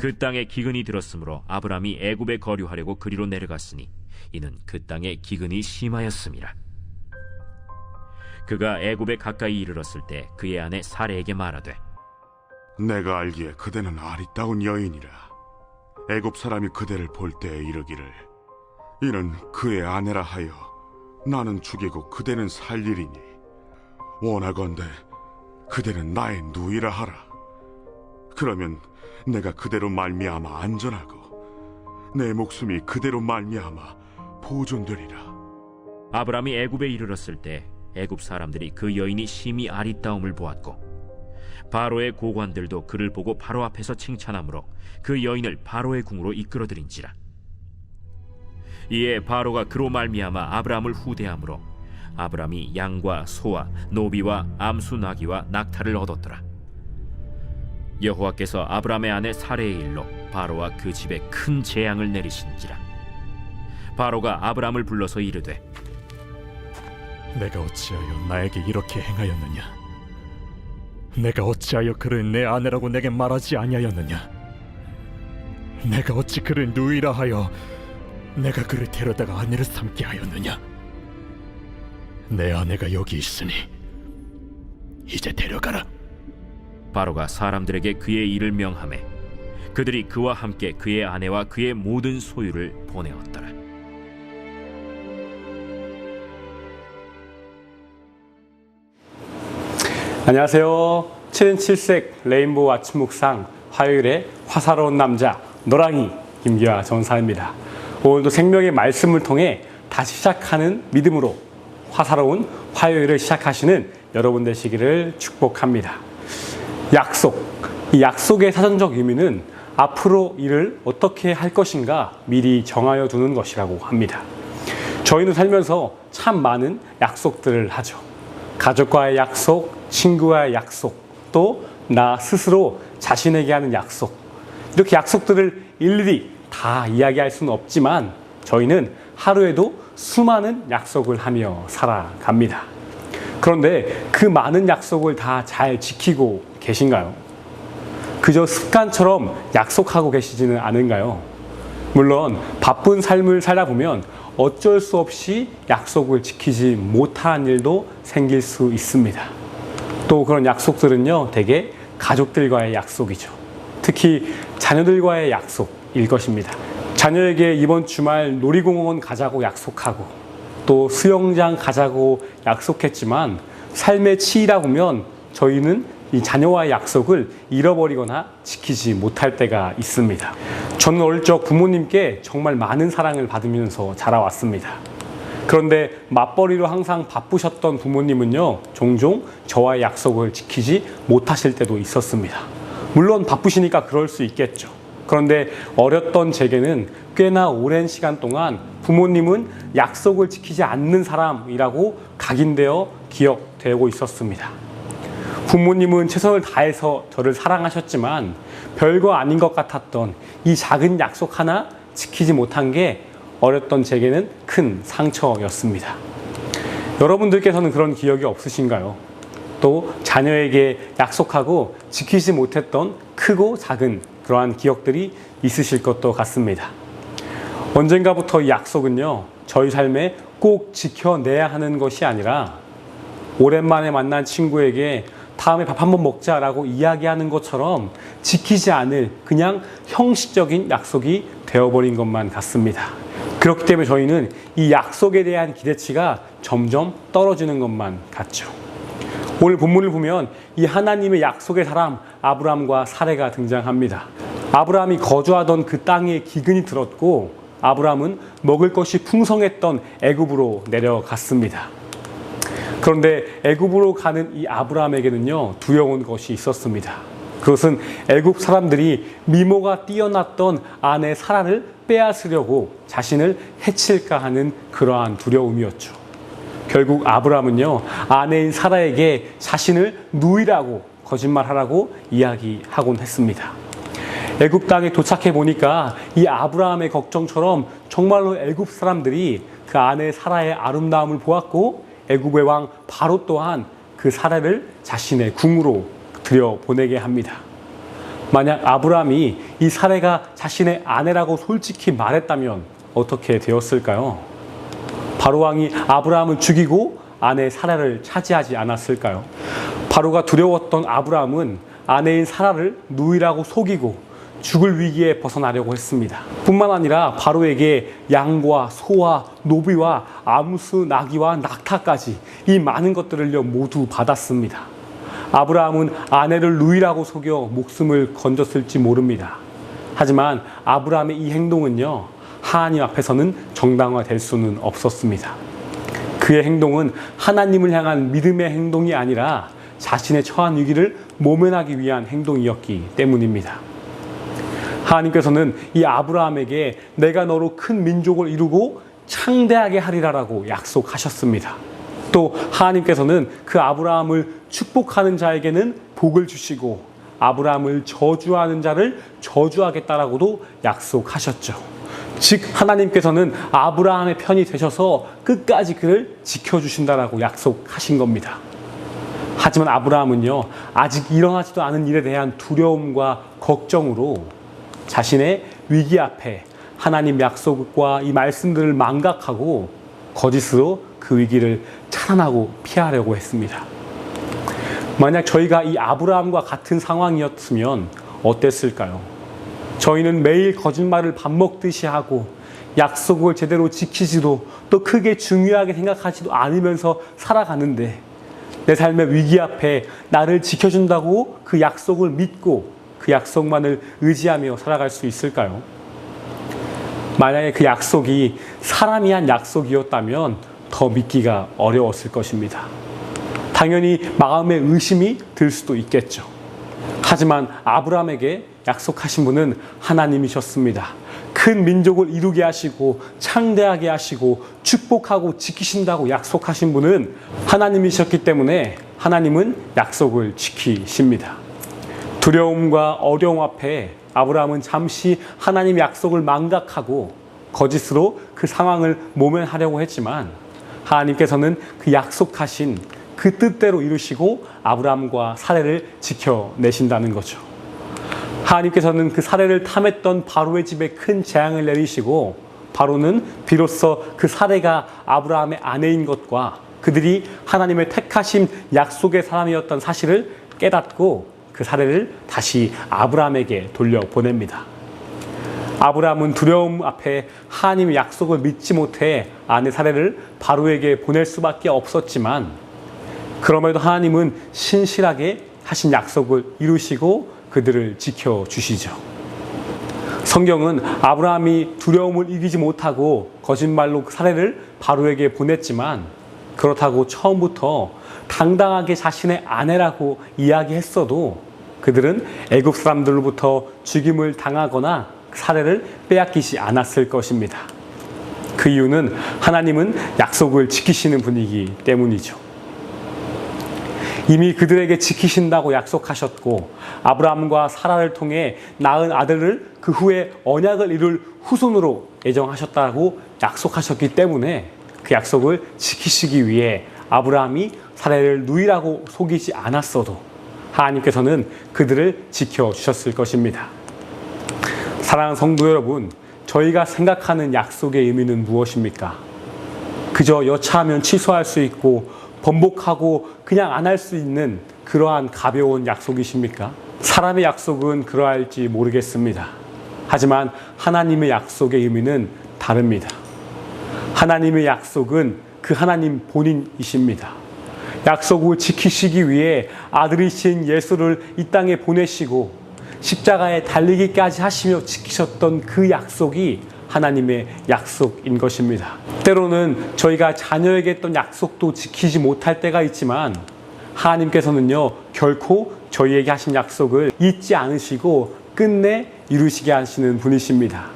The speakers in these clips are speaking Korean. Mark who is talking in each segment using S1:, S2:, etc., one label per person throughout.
S1: 그 땅에 기근이 들었으므로 아브람이 애굽에 거류하려고 그리로 내려갔으니 이는 그 땅에 기근이 심하였음이라. 그가 애굽에 가까이 이르렀을 때 그의 아내 사레에게 말하되,
S2: 내가 알기에 그대는 아리따운 여인이라. 애굽 사람이 그대를 볼 때에 이르기를, 이는 그의 아내라 하여 나는 죽이고 그대는 살리리니 원하건대 그대는 나의 누이라 하라. 그러면 내가 그대로 말미암아 안전하고 내 목숨이 그대로 말미암아 보존되리라.
S1: 아브람이 애굽에 이르렀을 때 애굽 사람들이 그 여인이 심히 아리따움을 보았고 바로의 고관들도 그를 보고 바로 앞에서 칭찬하므로 그 여인을 바로의 궁으로 이끌어들인지라. 이에 바로가 그로 말미암아 아브람을 후대하므로 아브람이 양과 소와 노비와 암수 나귀와 낙타를 얻었더라. 여호와께서 아브람의 아내 사레의 일로 바로와 그 집에 큰 재앙을 내리신지라. 바로가 아브람을 불러서 이르되,
S3: 내가 어찌하여 나에게 이렇게 행하였느냐? 내가 어찌하여 그를 내 아내라고 내게 말하지 아니하였느냐? 내가 어찌 그를 누이라 하여 내가 그를 데려다가 아내를 삼게 하였느냐? 내 아내가 여기 있으니 이제 데려가라.
S1: 바로가 사람들에게 그의 일을 명하매 그들이 그와 함께 그의 아내와 그의 모든 소유를 보내었더라.
S4: 안녕하세요. 77색 레인보우 아침 묵상 화요일에 화사로운 남자 노랑이 김기화 전사입니다. 오늘도 생명의 말씀을 통해 다시 시작하는 믿음으로 화사로운 화요일을 시작하시는 여러분 되시기를 축복합니다. 약속, 이 약속의 사전적 의미는 앞으로 일을 어떻게 할 것인가 미리 정하여 두는 것이라고 합니다. 저희는 살면서 참 많은 약속들을 하죠. 가족과의 약속, 친구와의 약속, 또 나 스스로 자신에게 하는 약속. 이렇게 약속들을 일일이 다 이야기할 수는 없지만 저희는 하루에도 수많은 약속을 하며 살아갑니다. 그런데 그 많은 약속을 다 잘 지키고 계신가요? 그저 습관처럼 약속하고 계시지는 않은가요? 물론 바쁜 삶을 살다 보면 어쩔 수 없이 약속을 지키지 못한 일도 생길 수 있습니다. 또 그런 약속들은요, 대개 가족들과의 약속이죠. 특히 자녀들과의 약속일 것입니다. 자녀에게 이번 주말 놀이공원 가자고 약속하고 또 수영장 가자고 약속했지만 삶에 치이다 보면 저희는 이 자녀와의 약속을 잃어버리거나 지키지 못할 때가 있습니다. 저는 어릴 적 부모님께 정말 많은 사랑을 받으면서 자라왔습니다. 그런데 맞벌이로 항상 바쁘셨던 부모님은요, 종종 저와의 약속을 지키지 못하실 때도 있었습니다. 물론 바쁘시니까 그럴 수 있겠죠. 그런데 어렸던 제게는 꽤나 오랜 시간 동안 부모님은 약속을 지키지 않는 사람이라고 각인되어 기억되고 있었습니다. 부모님은 최선을 다해서 저를 사랑하셨지만 별거 아닌 것 같았던 이 작은 약속 하나 지키지 못한 게 어렸던 제게는 큰 상처였습니다. 여러분들께서는 그런 기억이 없으신가요? 또 자녀에게 약속하고 지키지 못했던 크고 작은 그러한 기억들이 있으실 것도 같습니다. 언젠가부터 이 약속은요, 저희 삶에 꼭 지켜내야 하는 것이 아니라 오랜만에 만난 친구에게 다음에 밥 한번 먹자라고 이야기하는 것처럼 지키지 않을 그냥 형식적인 약속이 되어버린 것만 같습니다. 그렇기 때문에 저희는 이 약속에 대한 기대치가 점점 떨어지는 것만 같죠. 오늘 본문을 보면 이 하나님의 약속의 사람 아브람과 사레가 등장합니다. 아브람이 거주하던 그 땅에 기근이 들었고 아브람은 먹을 것이 풍성했던 애굽으로 내려갔습니다. 그런데 애굽으로 가는 이 아브람에게는요, 두려운 것이 있었습니다. 그것은 애굽 사람들이 미모가 뛰어났던 아내 사라를 빼앗으려고 자신을 해칠까 하는 그러한 두려움이었죠. 결국 아브람은요, 아내인 사라에게 자신을 누이라고 거짓말하라고 이야기하곤 했습니다. 애굽 땅에 도착해 보니까 이 아브라함의 걱정처럼 정말로 애굽 사람들이 그 아내 사라의 아름다움을 보았고 애굽의 왕 바로 또한 그 사라를 자신의 궁으로 들여보내게 합니다. 만약 아브라함이 이 사레가 자신의 아내라고 솔직히 말했다면 어떻게 되었을까요? 바로 왕이 아브라함을 죽이고 아내 사라를 차지하지 않았을까요? 바로가 두려웠던 아브라함은 아내인 사라를 누이라고 속이고 죽을 위기에 벗어나려고 했습니다. 뿐만 아니라 바로에게 양과 소와 노비와 암수, 나귀와 낙타까지 이 많은 것들을요 모두 받았습니다. 아브라함은 아내를 누이라고 속여 목숨을 건졌을지 모릅니다. 하지만 아브라함의 이 행동은요 하나님 앞에서는 정당화될 수는 없었습니다. 그의 행동은 하나님을 향한 믿음의 행동이 아니라 자신의 처한 위기를 모면하기 위한 행동이었기 때문입니다. 하나님께서는 이 아브라함에게 내가 너로 큰 민족을 이루고 창대하게 하리라라고 약속하셨습니다. 또 하나님께서는 그 아브라함을 축복하는 자에게는 복을 주시고 아브라함을 저주하는 자를 저주하겠다라고도 약속하셨죠. 즉 하나님께서는 아브라함의 편이 되셔서 끝까지 그를 지켜주신다라고 약속하신 겁니다. 하지만 아브라함은요 아직 일어나지도 않은 일에 대한 두려움과 걱정으로 자신의 위기 앞에 하나님 약속과 이 말씀들을 망각하고 거짓으로 그 위기를 차단하고 피하려고 했습니다. 만약 저희가 이 아브라함과 같은 상황이었으면 어땠을까요? 저희는 매일 거짓말을 밥 먹듯이 하고 약속을 제대로 지키지도 또 크게 중요하게 생각하지도 않으면서 살아가는데 내 삶의 위기 앞에 나를 지켜준다고 그 약속을 믿고 그 약속만을 의지하며 살아갈 수 있을까요? 만약에 그 약속이 사람이 한 약속이었다면 더 믿기가 어려웠을 것입니다. 당연히 마음에 의심이 들 수도 있겠죠. 하지만 아브라함에게 약속하신 분은 하나님이셨습니다. 큰 민족을 이루게 하시고 창대하게 하시고 축복하고 지키신다고 약속하신 분은 하나님이셨기 때문에 하나님은 약속을 지키십니다. 두려움과 어려움 앞에 아브라함은 잠시 하나님 약속을 망각하고 거짓으로 그 상황을 모면하려고 했지만 하나님께서는 그 약속하신 그 뜻대로 이루시고 아브라함과 사레를 지켜내신다는 거죠. 하나님께서는 그 사레를 탐했던 바로의 집에 큰 재앙을 내리시고 바로는 비로소 그 사레가 아브라함의 아내인 것과 그들이 하나님의 택하신 약속의 사람이었던 사실을 깨닫고 그 사례를 다시 아브라함에게 돌려보냅니다. 아브라함은 두려움 앞에 하나님의 약속을 믿지 못해 아내 사례를 바로에게 보낼 수밖에 없었지만 그럼에도 하나님은 신실하게 하신 약속을 이루시고 그들을 지켜주시죠. 성경은 아브라함이 두려움을 이기지 못하고 거짓말로 그 사례를 바로에게 보냈지만 그렇다고 처음부터 당당하게 자신의 아내라고 이야기했어도 그들은 애굽 사람들로부터 죽임을 당하거나 사례를 빼앗기지 않았을 것입니다. 그 이유는 하나님은 약속을 지키시는 분이기 때문이죠. 이미 그들에게 지키신다고 약속하셨고 아브라함과 사라를 통해 낳은 아들을 그 후에 언약을 이룰 후손으로 예정하셨다고 약속하셨기 때문에 그 약속을 지키시기 위해 아브라함이 사라를 누이라고 속이지 않았어도 하나님께서는 그들을 지켜주셨을 것입니다. 사랑하는 성도 여러분, 저희가 생각하는 약속의 의미는 무엇입니까? 그저 여차하면 취소할 수 있고 번복하고 그냥 안 할 수 있는 그러한 가벼운 약속이십니까? 사람의 약속은 그러할지 모르겠습니다. 하지만 하나님의 약속의 의미는 다릅니다. 하나님의 약속은 그 하나님 본인이십니다. 약속을 지키시기 위해 아들이신 예수를 이 땅에 보내시고 십자가에 달리기까지 하시며 지키셨던 그 약속이 하나님의 약속인 것입니다. 때로는 저희가 자녀에게 했던 약속도 지키지 못할 때가 있지만 하나님께서는요 결코 저희에게 하신 약속을 잊지 않으시고 끝내 이루시게 하시는 분이십니다.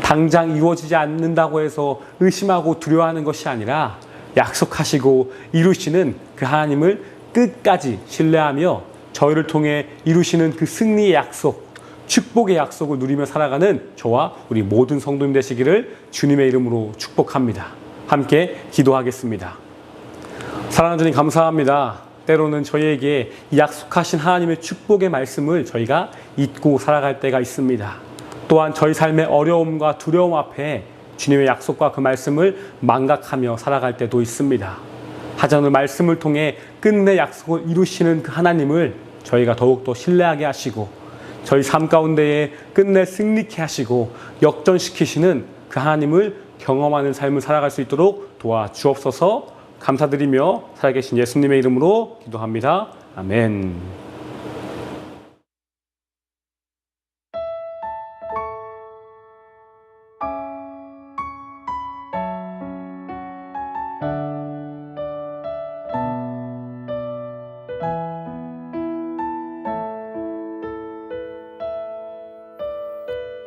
S4: 당장 이루어지지 않는다고 해서 의심하고 두려워하는 것이 아니라 약속하시고 이루시는 그 하나님을 끝까지 신뢰하며 저희를 통해 이루시는 그 승리의 약속, 축복의 약속을 누리며 살아가는 저와 우리 모든 성도님 되시기를 주님의 이름으로 축복합니다. 함께 기도하겠습니다. 사랑하는 주님 감사합니다. 때로는 저희에게 약속하신 하나님의 축복의 말씀을 저희가 잊고 살아갈 때가 있습니다. 또한 저희 삶의 어려움과 두려움 앞에 주님의 약속과 그 말씀을 망각하며 살아갈 때도 있습니다. 하지만 말씀을 통해 끝내 약속을 이루시는 그 하나님을 저희가 더욱더 신뢰하게 하시고 저희 삶 가운데에 끝내 승리케 하시고 역전시키시는 그 하나님을 경험하는 삶을 살아갈 수 있도록 도와주옵소서. 감사드리며 살아계신 예수님의 이름으로 기도합니다. 아멘.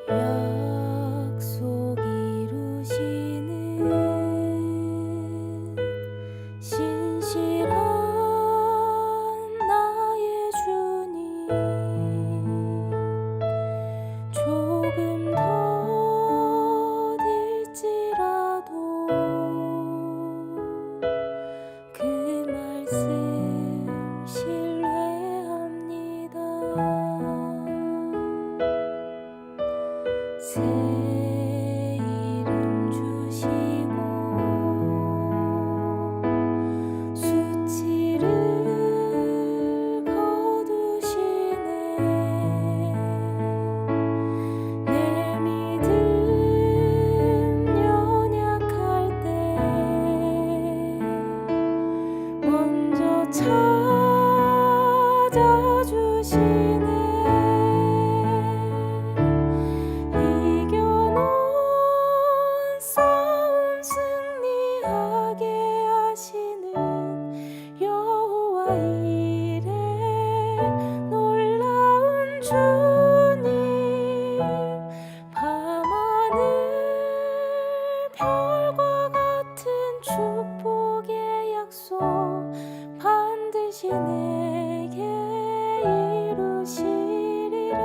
S5: 약속 이루시는 신실한 나의 주님, 조금 더딜지라도 그 말씀 신뢰합니다. 새 이름 주시고 수치를 거두시네. 내 믿음 연약할 때 먼저 찾아주시네. 이겨놓은 싸움 승리하게 하시는 여호와 이레, 놀라운 주님, 밤하늘 별과 같은 축복의 약속 반드시 내게 이루시리라.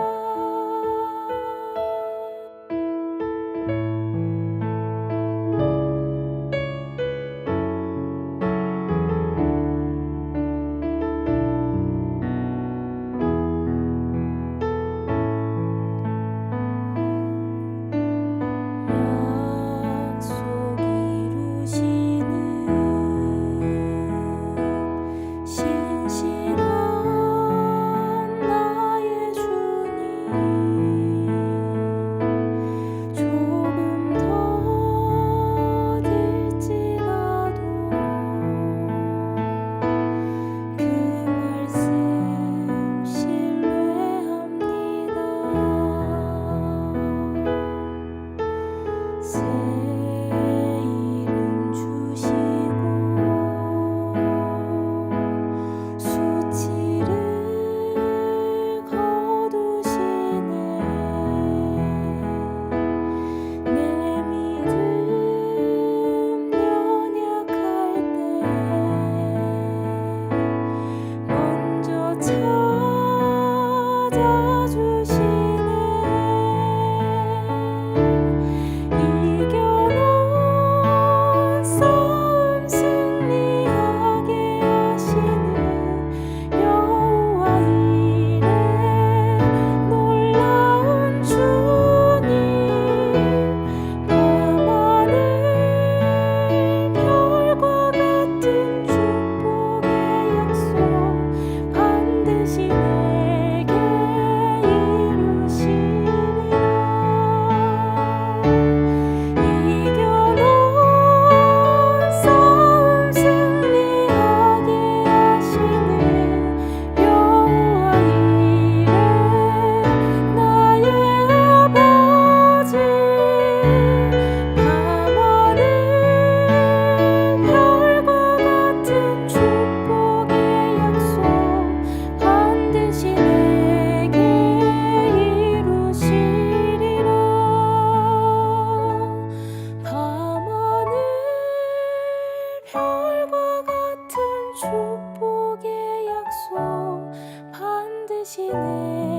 S5: 약속 이루시는 신실한 나의 주님, 조금 더딜지라도 그 말씀 신뢰합니다. 새 이름 주시고 수치를 거두시네. 내 믿음 연약할 때 먼저 찾아주시네. 이겨놓은 싸움 승리하게 하시는 여호와 이레, 놀라운 주님, 밤하늘 별과 같은 축복의 약속 반드시 내게 이루시리라. 이겨놓은 싸움 승리하게 하시는 여호와 이레, 나의 아버지, 밤하늘 별과 같은 축복의 약속 반드시 내게 이루시리라. 밤하늘 별과 같은 축복의 약속 반드시 내게